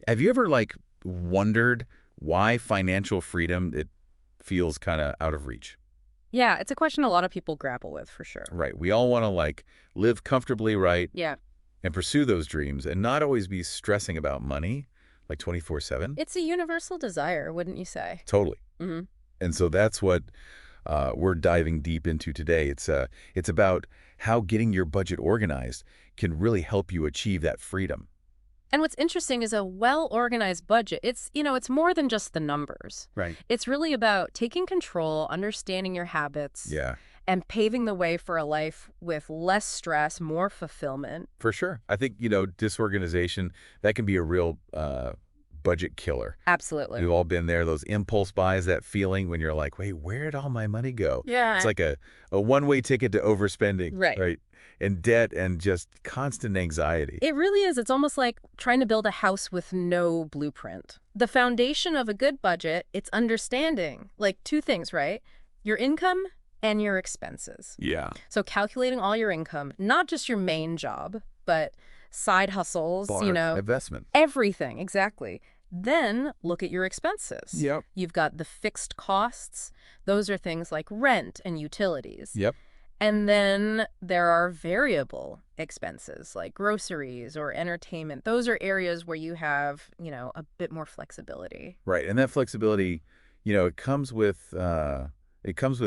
Have you ever, like, wondered why financial freedom, it feels kind of out of reach? Yeah, it's a question a lot of people grapple with for sure. Right. We all want to, like, live comfortably, right, Yeah. and pursue those dreams and not always be stressing about money, like 24/7. It's a universal desire, wouldn't you say? Totally. Hmm. And so that's what we're diving deep into today. It's about how getting your budget organized can really help you achieve that freedom. And what's interesting is a well-organized budget. It's more than just the numbers. Right. It's really about taking control, understanding your habits, Yeah, and paving the way for a life with less stress, more fulfillment. for sure. I think, disorganization, that can be a real budget killer. Absolutely. We've all been there, those impulse buys, that feeling when you're like, wait, where'd all my money go? It's Yeah. like a one-way ticket to overspending, Right. right? And debt and just constant anxiety. It really is. It's almost like trying to build a house with no blueprint. The foundation of a good budget, it's understanding, like two things, right? Your income and your expenses. Yeah. So calculating all your income, not just your main job, but side hustles, Bar investment. everything, exactly. Then look at your expenses. Yep. You've got the fixed costs. Those are things like rent and utilities. Yep. And then there are variable expenses like groceries or entertainment. Those are areas where you have, a bit more flexibility. Right. And that flexibility, it comes with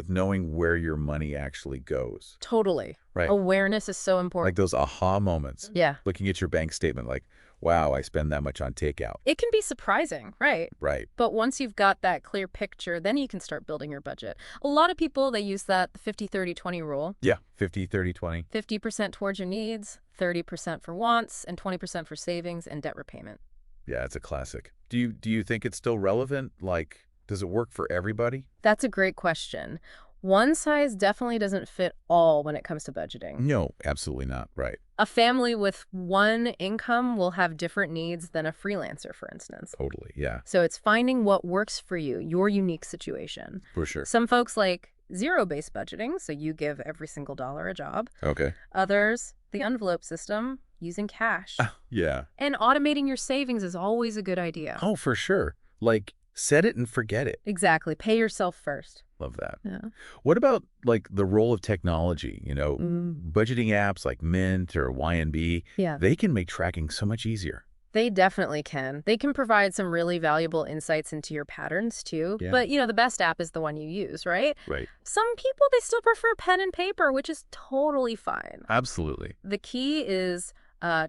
knowing where your money actually goes. Totally. Right. Awareness is so Like important. those aha moments. Yeah. Looking at your bank statement like, wow, I spend that much on takeout. It can be surprising, right? Right. But once you've got that clear picture, then you can start building your budget. A lot of people, they use that 50-30-20 rule. Yeah. 50-30-20. 50% towards your needs, 30% for wants, and 20% for savings and debt repayment. Yeah, it's a classic. Do you think it's still relevant? Like, does it work for everybody? That's a great question. One size definitely doesn't fit all when it comes to budgeting. No, absolutely not. Right. A family with one income will have different needs than a freelancer, for instance. Totally. Yeah, So it's finding what works for you, your unique situation. for sure. Some folks like zero-based budgeting, so you give every single dollar a job. Okay. Others, the envelope system, using cash. Yeah. And automating your savings is always a good idea. Oh, for sure. Like, set it and forget it. Exactly. Pay yourself first. Love that. Yeah. What about, like, the role of technology? Mm. Budgeting apps like Mint or YNB, Yeah. they can make tracking so much easier. They definitely can. They can provide some really valuable insights into your patterns, too. Yeah. But, the best app is the one you use, right? Right. Some people, they still prefer pen and paper, which is totally fine. Absolutely. The key is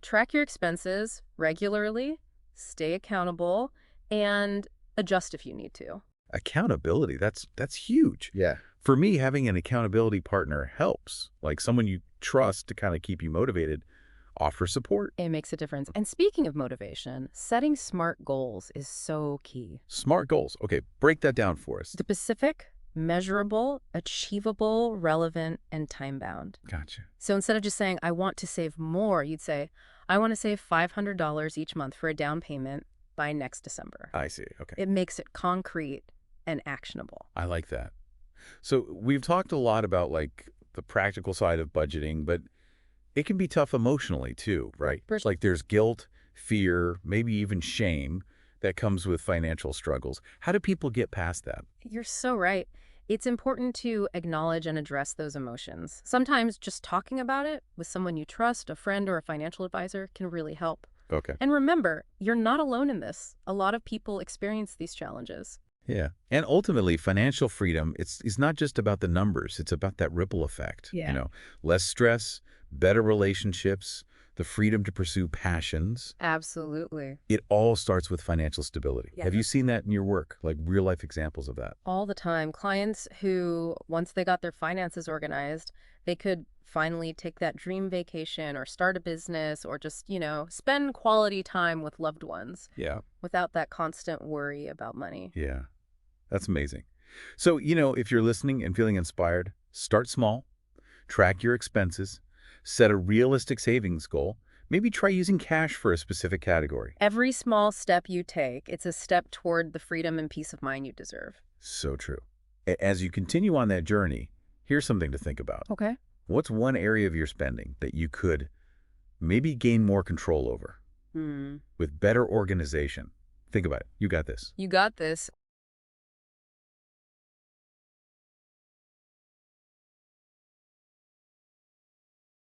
track your expenses regularly, stay accountable, and adjust if you need to. Accountability, that's huge. Yeah. For me, having an accountability partner helps. Like someone you trust to kind of keep you motivated, offer support. It makes a difference. And speaking of motivation, setting SMART goals is so key. Smart goals. Okay, break that down for us. Specific, measurable, achievable, relevant, and time-bound. Gotcha. So instead of just saying, I want to save more, you'd say, I want to save $500 each month for a down payment by next December. I see. Okay. It makes it concrete and actionable. I like that. So we've talked a lot about like the practical side of budgeting, but it can be tough emotionally too, right? For- Like there's guilt, fear, maybe even shame that comes with financial struggles. How do people get past that? You're so right. It's important to acknowledge and address those emotions. Sometimes just talking about it with someone you trust, a friend or a financial advisor, can really help. Okay. And remember, you're not alone in this. A lot of people experience these challenges. Yeah. And ultimately, financial freedom, it's not just about the numbers. It's about that ripple effect. Yeah. Less stress, better relationships, the freedom to pursue passions. Absolutely. It all starts with financial stability. Yeah. Have you seen that in your work, like real life examples of that? All the time. Clients who, once they got their finances organized, they could finally take that dream vacation or start a business or just, spend quality time with loved ones Yeah. without that constant worry about money. Yeah. That's amazing. So, if you're listening and feeling inspired, start small, track your expenses, set a realistic savings goal, maybe try using cash for a specific category. Every small step you take, it's a step toward the freedom and peace of mind you deserve. So true. As you continue on that journey, here's something to think about. Okay. What's one area of your spending that you could maybe gain more control over? Hmm. with better organization. Think about it. You got this. You got this.